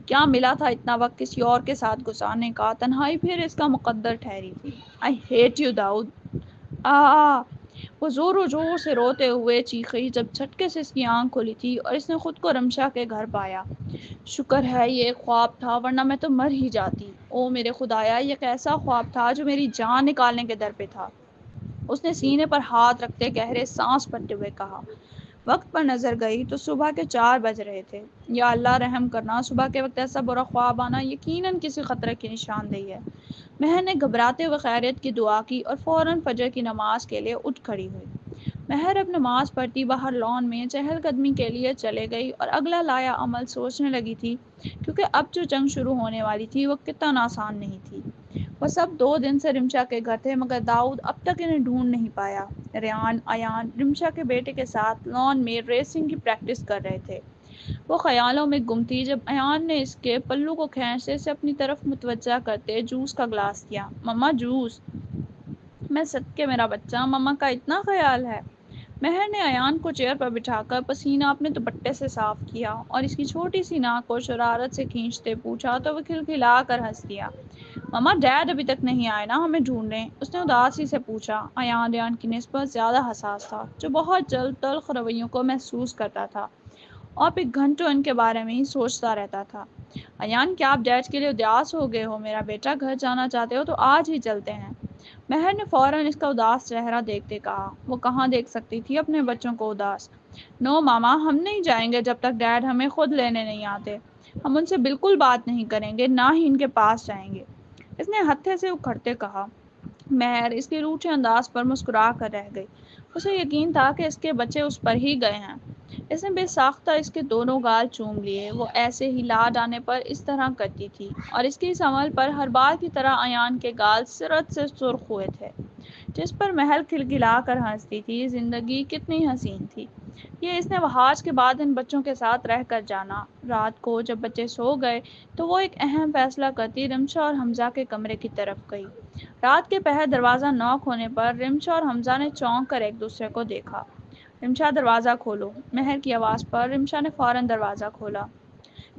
کیا ملا تھا اتنا وقت کسی اور کے ساتھ گزارنے کا؟ تنہائی پھر اس کا مقدر ٹھہری تھی۔ I hate you داؤد۔ وہ زور و زور سے روتے ہوئے چیخی جب جھٹکے سے اس کی آنکھ کھلی تھی اور اس نے خود کو رمشا کے گھر پایا۔ شکر ہے یہ ایک خواب تھا ورنہ میں تو مر ہی جاتی۔ او میرے خدایا، یہ کیسا خواب تھا جو میری جان نکالنے کے در پہ تھا؟ اس نے سینے پر ہاتھ رکھتے گہرے سانس بھرتے ہوئے کہا۔ وقت پر نظر گئی تو صبح کے 4 بج رہے تھے۔ یا اللہ رحم کرنا، صبح کے وقت ایسا برا خواب آنا یقیناً کسی خطرے کی نشاندہی ہے۔ مہر نے گھبراتے ہوئے خیریت کی دعا کی اور فوراً فجر کی نماز کے لیے اٹھ کھڑی ہوئی۔ مہر اب نماز پڑھتی باہر لان میں چہل قدمی کے لیے چلے گئی اور اگلا لایا عمل سوچنے لگی تھی، کیونکہ اب جو جنگ شروع ہونے والی تھی وہ کتنا آسان نہیں تھی۔ وہ سب 2 دن سے رمشا کے گھر تھے مگر داؤد اب تک انہیں ڈھونڈ نہیں پایا۔ ریان، ایان رمشا کے بیٹے کے ساتھ لان میں ریسنگ کی پریکٹس کر رہے تھے۔ وہ خیالوں میں گم تھی جب ایان نے اس کے پلو کو کھینچتے اسے اپنی طرف متوجہ کرتے جوس کا گلاس دیا۔ مما جوس؟ میں صدقے میرا بچہ، مما کا اتنا خیال ہے۔ مہر نے ایان کو چیئر پر بٹھا کر پسینہ اپنے دوپٹے سے صاف کیا اور اس کی چھوٹی سی ناک کو شرارت سے کھینچتے پوچھا تو وہ کھلکھلا کر ہنس دیا۔ مما ڈیڈ ابھی تک نہیں آئے نا، ہمیں ڈھونڈیں؟ اس نے اداسی سے پوچھا۔ ایان ریان کی نسبت زیادہ حساس تھا، جو بہت جلد تلخ رویوں کو محسوس کرتا تھا اور پھر گھنٹوں ان کے بارے میں ہی سوچتا رہتا تھا۔ ایان، کیا آپ ڈیڈ کے لیے اداس ہو گئے ہو؟ میرا بیٹا، گھر جانا چاہتے ہو تو آج ہی چلتے ہیں۔ مہر نے فوراً اس کا اداس چہرہ دیکھتے کہا۔ وہ کہاں دیکھ سکتی تھی اپنے بچوں کو اداس؟ نو ماما، ہم نہیں جائیں گے جب تک ڈیڈ ہمیں خود لینے نہیں آتے۔ ہم ان سے بالکل بات نہیں کریں گے، نہ ہی ان کے پاس جائیں گے، اس نے ہتھے سے اکھڑتے کہا۔ مہر اس کے روٹھے انداز پر مسکرا کر رہ گئی۔ اسے یقین تھا کہ اس کے بچے اس پر ہی گئے ہیں۔ اس نے بے ساختہ اس کے دونوں گال چوم لیے۔ وہ ایسے ہی لاڈ آنے پر اس طرح کرتی تھی اور اس کے اس عمل پر ہر بار کی طرح ایان کے گال سرت سے سرخ ہوئے تھے، جس پر مہر کھلکھلا کر ہنستی تھی۔ زندگی کتنی حسین تھی، یہ اس نے وہاج کے بعد ان بچوں کے ساتھ رہ کر جانا۔ رات کو جب بچے سو گئے تو وہ ایک اہم فیصلہ کرتی رمشا اور حمزہ کے کمرے کی طرف گئی۔ رات کے پہر دروازہ نوک ہونے پر رمشا اور حمزہ نے چونک کر ایک دوسرے کو دیکھا۔ رمشا، دروازہ کھولو، مہر کی آواز پر رمشا نے فوراً دروازہ کھولا۔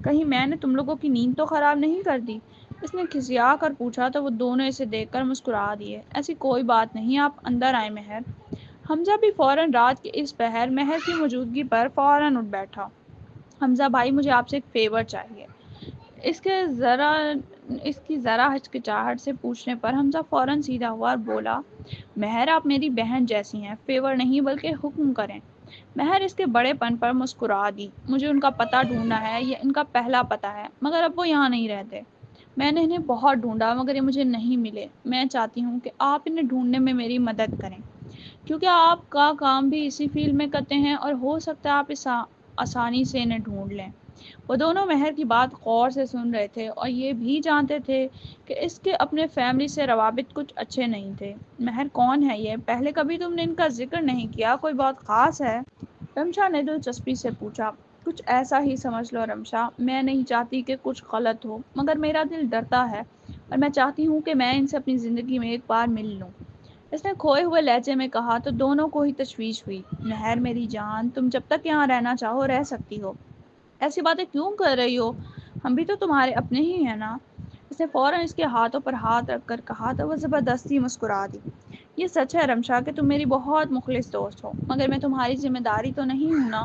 کہیں میں نے تم لوگوں کی نیند تو خراب نہیں کر دی؟ اس نے کھسیا کر پوچھا تو وہ دونوں اسے دیکھ کر مسکرا دیے۔ ایسی کوئی بات نہیں، آپ اندر آئیں مہر۔ حمزہ بھی فوراً رات کے اس پہر مہر کی موجودگی پر فوراً اٹھ بیٹھا۔ حمزہ بھائی، مجھے آپ سے ایک فیور چاہیے۔ اس کی ذرا ہچکچاہٹ سے پوچھنے پر حمزہ فوراً سیدھا ہوا اور بولا، مہر آپ میری بہن جیسی ہیں، فیور نہیں بلکہ حکم کریں۔ مہر اس کے بڑے پن پر مسکرا دی۔ مجھے ان کا پتہ ڈھونڈنا ہے، یہ ان کا پہلا پتہ ہے مگر اب وہ یہاں نہیں رہتے۔ میں نے انہیں بہت ڈھونڈا مگر یہ مجھے نہیں ملے۔ میں چاہتی ہوں کہ آپ انہیں ڈھونڈنے میں میری مدد کریں، کیونکہ آپ کا کام بھی اسی فیلڈ میں کرتے ہیں اور ہو سکتا ہے آپ آسانی سے انہیں ڈھونڈ لیں۔ وہ دونوں مہر کی بات غور سے سن رہے تھے اور یہ بھی جانتے تھے کہ اس کے اپنے فیملی سے روابط کچھ اچھے نہیں تھے۔ مہر کون ہے یہ؟ پہلے کبھی تم نے ان کا ذکر نہیں کیا، کوئی بہت خاص ہے؟ رمشا نے دلچسپی سے پوچھا۔ کچھ ایسا ہی سمجھ لو رمشا، میں نہیں چاہتی کہ کچھ غلط ہو مگر میرا دل ڈرتا ہے اور میں چاہتی ہوں کہ میں ان سے اپنی زندگی میں ایک بار مل لوں۔ اس نے کھوئے ہوئے لہجے میں کہا تو دونوں کو ہی تشویش ہوئی۔ مہر میری جان، تم جب تک یہاں رہنا چاہو رہ سکتی ہو، ایسی باتیں کیوں کر رہی ہو؟ ہم بھی تو تمہارے اپنے ہی ہیں نا۔ اس نے فوراً اس کے ہاتھوں پر ہاتھ رکھ کر کہا تو وہ زبردستی مسکرا دی۔ یہ سچ ہے رمشا کہ تم میری بہت مخلص دوست ہو مگر میں تمہاری ذمہ داری تو نہیں ہوں نا،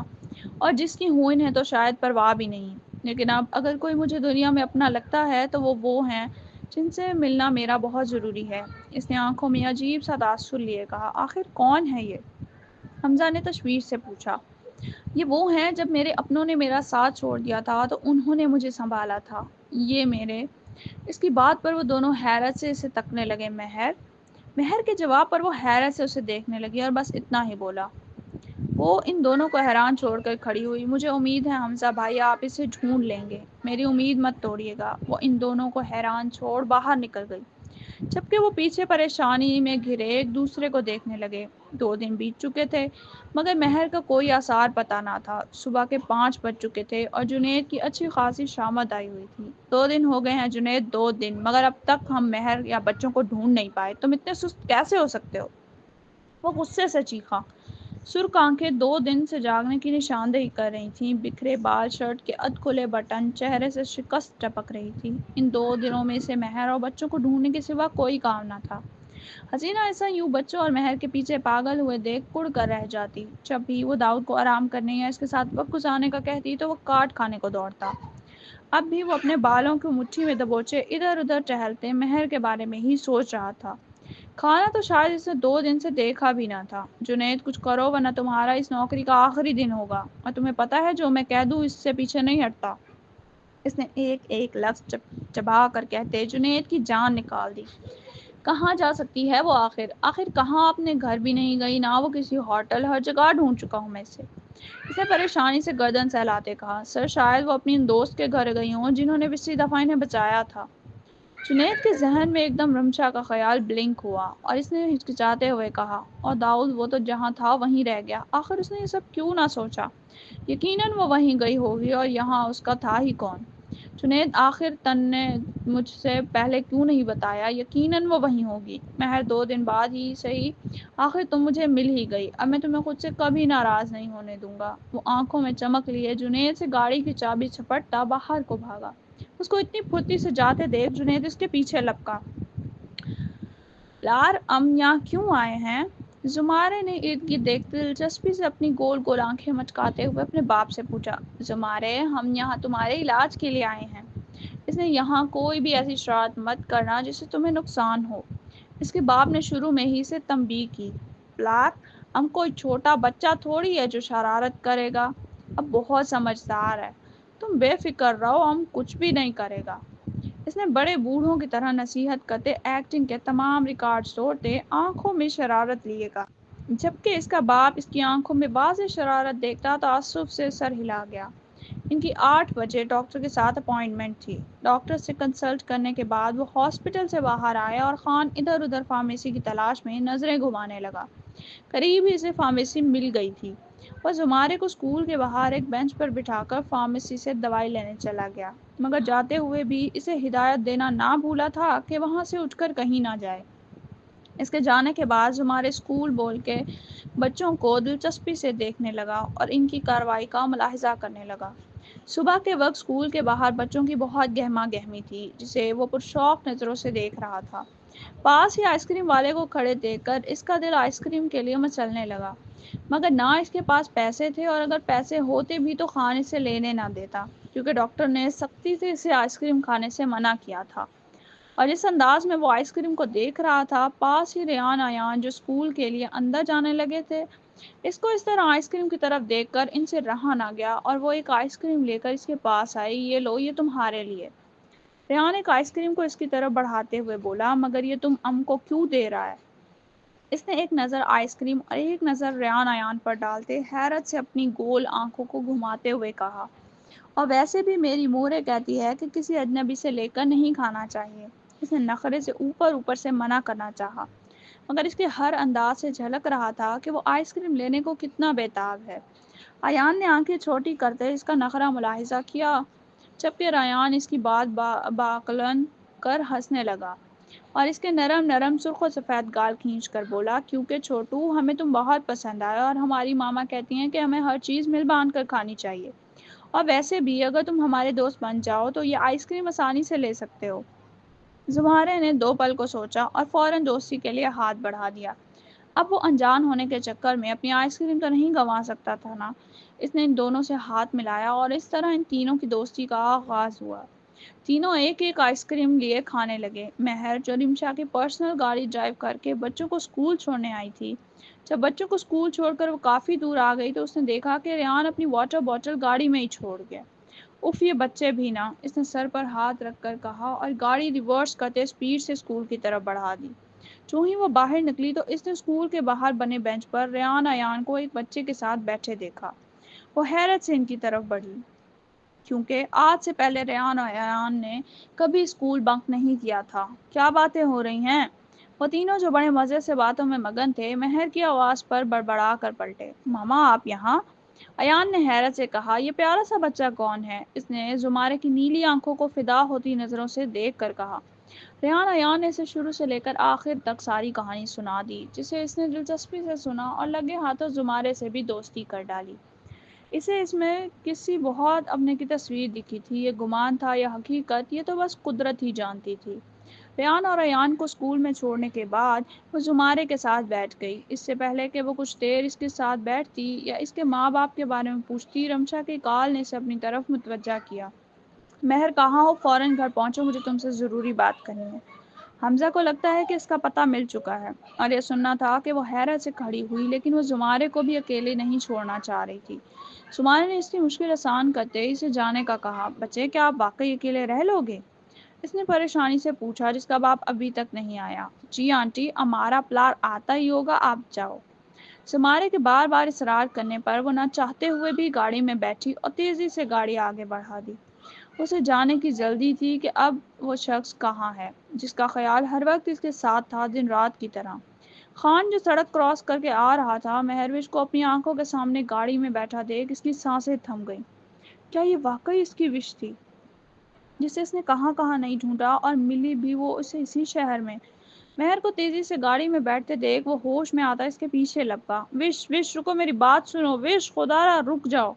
اور جس کی ہوں انہیں تو شاید پرواہ بھی نہیں۔ لیکن اب اگر کوئی مجھے دنیا میں اپنا لگتا ہے تو وہ ہیں جن سے ملنا میرا بہت ضروری ہے۔ اس نے آنکھوں میں عجیب سا تاثر لیے کہا۔ آخر کون ہے یہ؟ حمزہ نے تشویش سے پوچھا۔ یہ وہ ہیں جب میرے اپنوں نے میرا ساتھ چھوڑ دیا تھا تو انہوں نے مجھے سنبھالا تھا۔ یہ میرے اس کی بات پر وہ دونوں حیرت سے اسے تکنے لگے۔ مہر؟ مہر کے جواب پر وہ حیرت سے اسے دیکھنے لگی اور بس اتنا ہی بولا۔ وہ ان دونوں کو حیران چھوڑ کر کھڑی ہوئی۔ مجھے امید ہے حمزہ بھائی آپ اسے ڈھونڈ لیں گے، میری امید مت توڑیے گا۔ وہ ان دونوں کو حیران چھوڑ باہر نکل گئی، جبکہ وہ پیچھے پریشانی میں گھرے ایک دوسرے کو دیکھنے لگے۔ 2 دن بیت چکے تھے مگر مہر کا کوئی آثار پتہ نہ تھا۔ صبح کے 5 بج چکے تھے اور جنید کی اچھی خاصی شامت آئی ہوئی تھی۔ 2 دن ہو گئے ہیں جنید، 2 دن، مگر اب تک ہم مہر یا بچوں کو ڈھونڈ نہیں پائے۔ تم اتنے سست کیسے ہو سکتے ہو؟ وہ غصے سے چیخا۔ سرخ آنکھیں 2 دن سے جاگنے کی نشاندہی کر رہی تھیں۔ بکھرے بال، شرٹ کے ادھ کھلے بٹن، چہرے سے شکست ٹپک رہی تھی۔ ان 2 دنوں میں اسے مہر اور بچوں کو ڈھونڈنے کے سوا کوئی کام نہ تھا۔ حسینہ ایسا یوں بچوں اور مہر کے پیچھے پاگل ہوئے دیکھ کڑ کر رہ جاتی۔ جب بھی وہ داؤد کو آرام کرنے یا اس کے ساتھ وقت گزارنے کا کہتی تو وہ کاٹ کھانے کو دوڑتا۔ اب بھی وہ اپنے بالوں کو مٹھی میں دبوچے ادھر ادھر ٹہلتے مہر کے بارے میں ہی سوچ رہا تھا۔ کھانا تو شاید اس نے 2 دن سے دیکھا بھی نہ تھا۔ جنید کچھ کرو ورنہ تمہارا اس نوکری کا آخری دن ہوگا، اور تمہیں پتہ ہے جو میں کہہ دوں اس سے پیچھے نہیں ہٹتا۔ اس نے ایک ایک لفظ چبا کر کہتے جنید کی جان نکال دی۔ کہاں جا سکتی ہے وہ آخر کہاں؟ اپنے گھر بھی نہیں گئی، نہ وہ کسی ہوٹل، ہر جگہ ڈھونڈ چکا ہوں میں اسے۔ اس نے پریشانی سے گردن سہلاتے کہا۔ سر شاید وہ اپنی ان دوست کے گھر گئی ہوں جنہوں نے پچھلی دفعہ انہیں بچایا تھا۔ جنید کے ذہن میں ایک دم رمشا کا خیال بلنک ہوا اور اس نے ہچکچاتے ہوئے کہا، اور داؤد وہ تو جہاں تھا وہیں رہ گیا۔ آخر اس نے یہ سب کیوں نہ سوچا؟ یقیناً وہ وہیں گئی ہوگی، اور یہاں اس کا تھا ہی کون؟ جنید آخر تن نے مجھ سے پہلے کیوں نہیں بتایا؟ یقیناً وہ وہیں ہوگی، مہر 2 دن بعد ہی صحیح، آخر تم مجھے مل ہی گئی، اب میں تمہیں خود سے کبھی ناراض نہیں ہونے دوں گا۔ وہ آنکھوں میں چمک لیے جنید سے گاڑی کی چابی چھپٹتا باہر کو بھاگا۔ اس کو اتنی پھرتی سے جاتے دیکھ جنید اس کے پیچھے لپکا۔ لار ام یہاں کیوں آئے ہیں؟ زمارے نے ارد گرد دیکھتے دلچسپی سے اپنی گول گول آنکھیں مچکاتے ہوئے اپنے باپ سے پوچھا۔ زمارے، ہم یہاں تمہارے علاج کے لیے آئے ہیں۔ اس نے یہاں کوئی بھی ایسی شرارت مت کرنا جس سے تمہیں نقصان ہو، اس کے باپ نے شروع میں ہی سے تنبیہ کی۔ بلیک، ہم کوئی چھوٹا بچہ تھوڑی ہے جو شرارت کرے گا، اب بہت سمجھدار ہے، تم بے فکر رہو، ہم کچھ بھی نہیں کرے گا۔ اس نے بڑے بوڑھوں کی طرح نصیحت کرتے ایکٹنگ کے تمام ریکارڈز توڑتے آنکھوں میں شرارت لیے گا، جبکہ اس کا باپ اس کی آنکھوں میں واضح شرارت دیکھتا تعصب سے سر ہلا گیا۔ ان کی 8 بجے ڈاکٹر کے ساتھ اپائنٹمنٹ تھی۔ ڈاکٹر سے کنسلٹ کرنے کے بعد وہ ہاسپٹل سے باہر آیا اور خان ادھر ادھر فارمیسی کی تلاش میں نظریں گھمانے لگا۔ قریب ہی اسے فارمیسی مل گئی تھی۔ وہ زمارے کو اسکول کے باہر ایک بینچ پر بٹھا کر فارمیسی سے دوائی لینے چلا گیا، مگر جاتے ہوئے بھی اسے ہدایت دینا نہ بھولا تھا کہ وہاں سے اٹھ کر کہیں نہ جائے۔ اس کے جانے کے بعد زمارے اسکول بول کے بچوں کو دلچسپی سے دیکھنے لگا اور ان کی کارروائی کا ملاحظہ کرنے لگا۔ صبح کے وقت اسکول کے باہر بچوں کی بہت گہما گہمی تھی جسے وہ پرشوق نظروں سے دیکھ رہا تھا۔ پاس ہی آئس کریم والے کو کھڑے دیکھ کر اس کا دل آئس کریم کے لیے مچلنے لگا، مگر نہ اس کے پاس پیسے تھے، اور اگر پیسے ہوتے بھی تو خان اسے لینے نہ دیتا، کیونکہ ڈاکٹر نے سختی سے اسے آئس کریم کھانے سے منع کیا تھا۔ اور جس انداز میں وہ آئس کریم کو دیکھ رہا تھا، پاس ہی ریان ایان جو اسکول کے لیے اندر جانے لگے تھے، اس کو اس طرح آئس کریم کی طرف دیکھ کر ان سے رہا نہ گیا اور وہ ایک آئس کریم لے کر اس کے پاس آئی۔ یہ لو، یہ تمہارے لیے۔ ریان ایک آئس کریم کو اس کی طرف بڑھاتے ہوئے بولا، مگر یہ تم ام کو کیوں دے رہا ہے؟ اس نے ایک نظر آئس کریم اور ایک نظر ریان ایان پر ڈالتے حیرت سے اپنی گول آنکھوں کو گھماتے ہوئے کہا، اور ویسے بھی میری مورے کہتی ہے کہ کسی اجنبی سے لے کر نہیں کھانا چاہیے۔ اس نے نخرے سے اوپر سے منع کرنا چاہا، مگر اس کے ہر انداز سے جھلک رہا تھا کہ وہ آئس کریم لینے کو کتنا بے تاب ہے۔ ایان نے آنکھیں چھوٹی کرتے اس کا نخرہ ملاحظہ کیا، جبکہ ریان اس کی بات باقلن کر ہنسنے لگا اور اس کے نرم نرم سرخ و سفید گال کھینچ کر بولا، کیونکہ چھوٹو، ہمیں تم بہت پسند آئے اور ہماری ماما کہتی ہیں کہ ہمیں ہر چیز مل باندھ کر کھانی چاہیے، اور ویسے بھی اگر تم ہمارے دوست بن جاؤ تو یہ آئس کریم آسانی سے لے سکتے ہو۔ زمارے نے 2 پل کو سوچا اور فوراً دوستی کے لیے ہاتھ بڑھا دیا۔ اب وہ انجان ہونے کے چکر میں اپنی آئس کریم تو نہیں گنوا سکتا تھا نا۔ اس نے ان دونوں سے ہاتھ ملایا اور اس طرح ان تینوں کی دوستی کا آغاز ہوا۔ تینوں ایک ایک آئس کریم لیے کھانے لگے۔ مہر جو رمشا کی پرسنل گاڑی ڈرائیو کر کے بچوں کو اسکول چھوڑنے آئی تھی، جب بچوں کو اسکول چھوڑ کر وہ کافی دور آ گئی تو اس نے دیکھا کہ ریان اپنی واٹر بوتل گاڑی میں ہی چھوڑ گیا۔ اف، یہ بچے بھی نا، اس نے سر پر ہاتھ رکھ کر کہا اور گاڑی ریورس کرتے اسپیڈ سے اسکول کی طرف بڑھا دی۔ جو ہی وہ باہر نکلی تو اس نے اسکول کے باہر بنے بینچ پر ریان ایان کو ایک بچے کے ساتھ بیٹھے دیکھا۔ وہ حیرت سے ان کی طرف بڑھی، کیونکہ آج سے پہلے ریان اور ایان نے کبھی اسکول بنک نہیں کیا تھا۔ کیا باتیں ہو رہی ہیں؟ وہ تینوں جو بڑے مزے سے باتوں میں مگن تھے، مہر کی آواز پر بڑبڑا کر پلٹے۔ ماما آپ یہاں؟ ایان نے حیرت سے کہا، یہ پیارا سا بچہ کون ہے؟ اس نے زمارے کی نیلی آنکھوں کو فدا ہوتی نظروں سے دیکھ کر کہا۔ ریان ایان نے اسے شروع سے لے کر آخر تک ساری کہانی سنا دی، جسے اس نے دلچسپی سے سنا اور لگے ہاتھوں زمارے سے بھی دوستی کر ڈالی۔ اسے اس میں کسی بہت اپنے کی تصویر دکھی تھی، یہ گمان تھا یا حقیقت، یہ تو بس قدرت ہی جانتی تھی۔ ریان اور ایان کو اسکول میں چھوڑنے کے بعد وہ زمارے کے ساتھ بیٹھ گئی۔ اس سے پہلے کہ وہ کچھ دیر اس کے ساتھ بیٹھتی یا اس کے ماں باپ کے بارے میں پوچھتی، رمشا کے کال نے اسے اپنی طرف متوجہ کیا۔ مہر کہاں ہو؟ فوراً گھر پہنچو، مجھے تم سے ضروری بات کرنی ہے۔ حمزہ کو لگتا ہے کہ اس کا پتہ مل چکا ہے، اور یہ سننا تھا کہ وہ حیرت سے کھڑی ہوئی، لیکن وہ زمارے کو بھی اکیلے نہیں چھوڑنا چاہ رہی تھی۔ زمارے نے اس کی مشکل آسان کرتے اسے جانے کا کہا۔ بچے، کیا آپ واقعی اکیلے رہ لو گے؟ اس نے پریشانی سے پوچھا، جس کا باپ ابھی تک نہیں آیا۔ جی آنٹی، ہمارا پلار آتا ہی ہوگا، آپ جاؤ۔ زمارے کے بار بار اصرار کرنے پر وہ نہ چاہتے ہوئے بھی گاڑی میں بیٹھی اور تیزی سے گاڑی آگے بڑھا دی۔ اسے جانے کی جلدی تھی کہ اب وہ شخص کہاں ہے، جس کا خیال ہر وقت اس کے ساتھ تھا، دن رات کی طرح۔ خان جو سڑک کراس کر کے آ رہا تھا، مہروش کو اپنی آنکھوں کے سامنے گاڑی میں بیٹھا دیکھ اس کی سانسیں تھم گئیں۔ کیا یہ واقعی اس کی وش تھی، جسے اس نے کہاں کہاں نہیں ڈھونڈا، اور ملی بھی وہ اسے اسی شہر میں؟ مہر کو تیزی سے گاڑی میں بیٹھتے دیکھ وہ ہوش میں آتا اس کے پیچھے لپکا۔ وش وش، رکو، میری بات سنو، وش خدا را رک جاؤ۔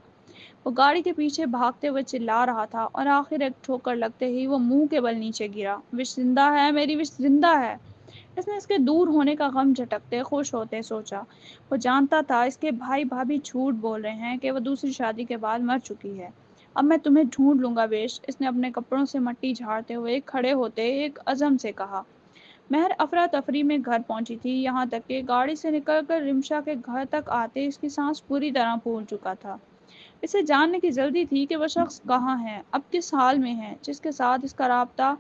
وہ گاڑی کے پیچھے بھاگتے ہوئے چلا رہا تھا اور آخر ایک ٹھوکر لگتے ہی وہ منہ کے بل نیچے گرا۔ وش زندہ ہے، میری وش زندہ ہے۔ اس نے اس کے دور ہونے کا غم جھٹکتے خوش ہوتے سوچا۔ وہ جانتا تھا اس کے بھائی بھابھی جھوٹ بول رہے ہیں کہ وہ دوسری شادی کے بعد مر چکی ہے۔ اب میں تمہیں ڈھونڈ لوں گا وش، اس نے اپنے کپڑوں سے مٹی جھاڑتے ہوئے کھڑے ہوتے ایک عزم سے کہا۔ مہر افراتفری میں گھر پہنچی تھی، یہاں تک کہ گاڑی سے نکل کر رمشا کے گھر تک آتے اس کی سانس پوری طرح پھول چکا تھا۔ اسے جاننے کی جلدی تھی کہ وہ شخص کہاں ہے، اب کس حال میں ہے، جس کے ساتھ اس کا رابطہ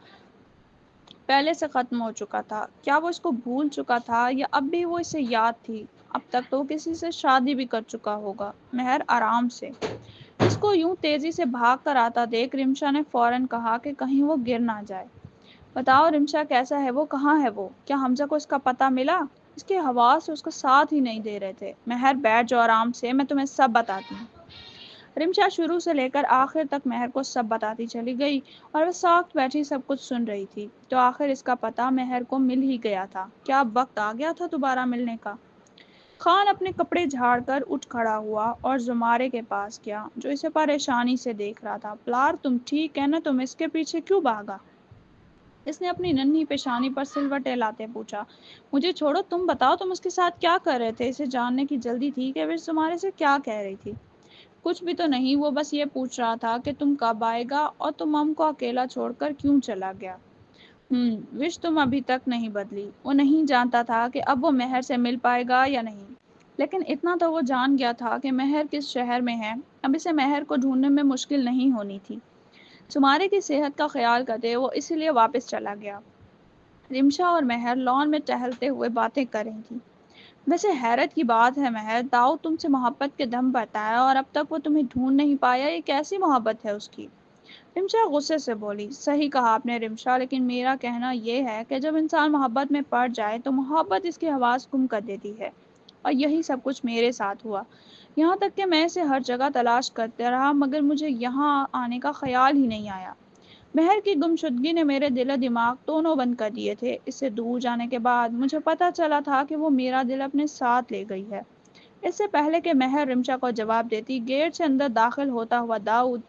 پہلے سے ختم ہو چکا تھا۔ کیا وہ اس کو بھول چکا تھا یا اب بھی وہ اسے یاد تھی؟ اب تک تو کسی سے شادی بھی کر چکا ہوگا۔ مہر آرام سے۔ اس کو یوں تیزی سے بھاگ کر آتا دیکھ رمشا نے فوراً کہا کہ کہیں وہ گر نہ جائے۔ بتاؤ رمشا، کیسا ہے وہ، کہاں ہے وہ؟ کیا حمزہ کو اس کا پتہ ملا؟ اس کے حواس اس کا ساتھ ہی نہیں دے رہے تھے۔ مہر بیٹھ جاؤ آرام سے، میں تمہیں سب بتاتی ہوں۔ رمشا شروع سے لے کر آخر تک مہر کو سب بتاتی چلی گئی اور وہ ساکت بیٹھی سب کچھ سن رہی تھی۔ تو آخر اس کا پتہ مہر کو مل ہی گیا تھا۔ کیا اب وقت آ گیا تھا دوبارہ ملنے کا؟ خان اپنے کپڑے جھاڑ کر اٹھ کھڑا ہوا اور زمارے کے پاس گیا، جو اسے پریشانی سے دیکھ رہا تھا۔ پلار، تم ٹھیک ہے نا؟ تم اس کے پیچھے کیوں بھاگا؟ اس نے اپنی ننھی پیشانی پر سلوٹے لاتے پوچھا۔ مجھے چھوڑو، تم بتاؤ، تم اس کے ساتھ کیا کر رہے تھے؟ اسے جاننے کی جلدی تھی کہ وہ تمہارے سے کیا کہہ رہی تھی۔ کچھ بھی تو نہیں، وہ بس یہ پوچھ رہا تھا کہ تم کب آئے گا اور تم ہم کو اکیلا چھوڑ کر کیوں چلا گیا۔ وش تم ابھی تک نہیں بدلی۔ وہ نہیں جانتا تھا کہ اب وہ مہر سے مل پائے گا یا نہیں، لیکن اتنا تو وہ جان گیا تھا کہ مہر کس شہر میں ہے۔ اب اسے مہر کو ڈھونڈنے میں مشکل نہیں ہونی تھی۔ سمارے کی صحت کا خیال کرتے وہ اس لیے واپس چلا گیا۔ رمشا اور مہر لان میں ٹہلتے ہوئے باتیں کر رہی تھیں۔ ویسے حیرت کی بات ہے مہر، داؤ تم سے محبت کے دم بتایا اور اب تک وہ تمہیں ڈھونڈ نہیں پایا، یہ کیسی محبت ہے اس کی؟ رمشا غصے سے بولی۔ صحیح کہا آپ نے رمشا، لیکن میرا کہنا یہ ہے کہ جب انسان محبت میں پڑ جائے تو محبت اس کی حواس گم کر دیتی ہے، اور یہی سب کچھ میرے ساتھ ہوا۔ یہاں تک کہ میں اسے ہر جگہ تلاش کرتے رہا، مگر مجھے یہاں آنے کا خیال ہی نہیں آیا۔ مہر کی گمشدگی نے میرے دل و دماغ دونوں بند کر دیے تھے۔ اس سے دور جانے کے بعد مجھے پتہ چلا تھا کہ وہ میرا دل اپنے ساتھ لے گئی ہے۔ اس سے پہلے کہ مہر رمشا کو جواب دیتی، گیٹ سے اندر داخل ہوتا ہوا داؤد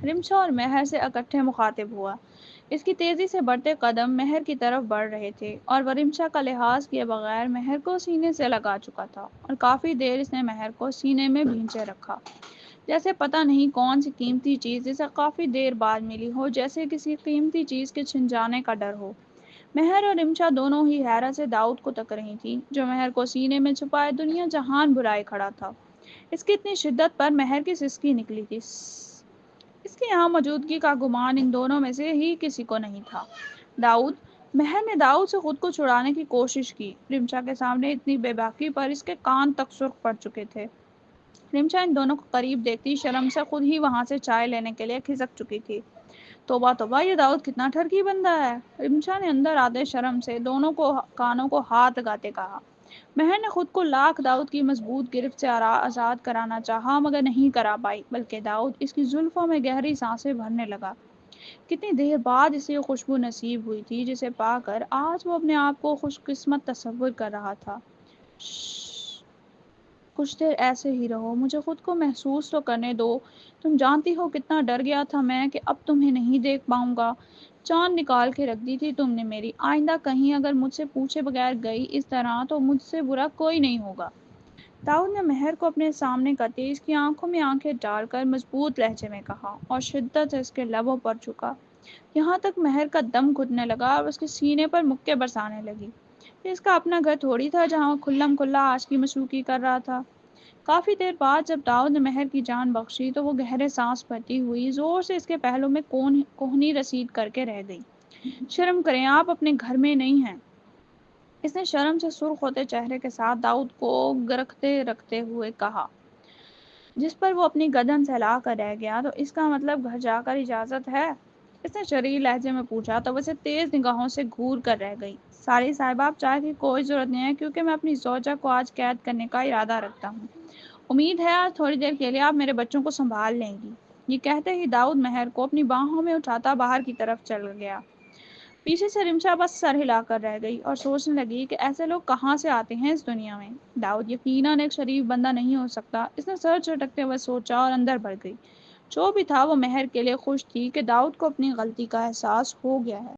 رمشا اور مہر سے اکٹھے مخاطب ہوا۔ اس کی تیزی سے بڑھتے قدم مہر کی طرف بڑھ رہے تھے، اور وہ رمشا کا لحاظ کیے بغیر مہر کو سینے سے لگا چکا تھا، اور کافی دیر اس نے مہر کو سینے میں بھینچے رکھا۔ جیسے پتہ نہیں کون سی قیمتی چیز جسے کافی دیر بعد ملی ہو، جیسے کسی قیمتی چیز کے چھن جانے کا ڈر ہو۔ مہر اور رمشا دونوں ہی حیرت سے داؤد کو تک رہی تھیں، جو مہر کو سینے میں چھپائے دنیا جہان برائے کھڑا تھا۔ اس کی اتنی شدت پر مہر کی سسکی نکلی تھی۔ اس کی یہاں موجودگی کا گمان ان دونوں میں سے ہی کسی کو نہیں تھا۔ مہر نے داؤد سے خود کو چھڑانے کی کوشش کی۔ رمشا کے سامنے اتنی بے باکی پر اس کے کان تک سرخ پڑ چکے تھے۔ رمشا ان دونوں کو قریب دیکھتی شرم سے خود ہی وہاں سے چائے لینے کے لیے کھسک چکی تھی۔ توبہ توبہ، یہ داؤد کتنا ٹھرکی بندہ ہے، رمشا نے اندر آتے شرم سے دونوں کو کانوں کو ہاتھ لگاتے کہا۔ مہر نے خود کو لاکھ داؤد کی مضبوط گرفت سے آزاد کرانا چاہا، مگر نہیں کرا پائی، بلکہ داؤد اس کی زلفوں میں گہری سانسیں بھرنے لگا۔ کتنی دیر بعد اسے یہ خوشبو نصیب ہوئی تھی جسے پا کر آج وہ اپنے آپ کو خوش قسمت تصور کر رہا تھا۔ کچھ دیر ایسے ہی رہو، مجھے خود کو محسوس تو کرنے دو۔ تم جانتی ہو کتنا ڈر گیا تھا میں کہ اب تمہیں نہیں دیکھ پاؤں گا۔ چاند نکال کے رکھ دی تھی تم نے میری۔ آئندہ کہیں اگر مجھ سے پوچھے بغیر گئی اس طرح تو مجھ سے برا کوئی نہیں ہوگا۔ داؤد نے مہر کو اپنے سامنے کرتے اس کی آنکھوں میں آنکھیں ڈال کر مضبوط لہجے میں کہا، اور شدت سے اس کے لبوں پر جھکا، یہاں تک مہر کا دم گھٹنے لگا اور اس کے سینے پر مکے برسانے لگی۔ یہ اس کا اپنا گھر تھوڑی تھا جہاں وہ کھلم کھلا عاشقی مشوقی کر رہا تھا۔ کافی دیر بعد جب داؤد نے مہر کی جان بخشی تو وہ گہرے سانس بھرتی ہوئی زور سے اس کے پہلو میں کوہنی رسید کر کے رہ گئی۔ شرم کریں، آپ اپنے گھر میں نہیں ہیں۔ اس نے شرم سے سرخ ہوتے چہرے کے ساتھ داؤد کو گرکتے رکھتے ہوئے کہا، جس پر وہ اپنی گردن سہلا کر رہ گیا۔ تو اس کا مطلب گھر جا کر اجازت ہے؟ اس نے شریر لہجے میں پوچھا تو وہ اسے تیز نگاہوں سے گھور کر رہ گئی۔ ساری صاحبہ، اب چائے کی کوئی ضرورت نہیں ہے کیونکہ میں اپنی زوجہ کو آج قید کرنے کا ارادہ رکھتا ہوں۔ امید ہے آج تھوڑی دیر کے لیے آپ میرے بچوں کو سنبھال لیں گی۔ یہ کہتے ہی داؤد مہر کو اپنی باہوں میں اٹھاتا باہر کی طرف چل گیا۔ پیچھے سے رمشا بس سر ہلا کر رہ گئی اور سوچنے لگی کہ ایسے لوگ کہاں سے آتے ہیں اس دنیا میں۔ داؤد یقیناً ایک شریف بندہ نہیں ہو سکتا، اس نے سر جھٹکتے ہوئے سوچا اور اندر بڑھ گئی۔ جو بھی تھا وہ مہر کے لیے خوش تھی کہ داؤد کو اپنی غلطی کا احساس ہو گیا ہے۔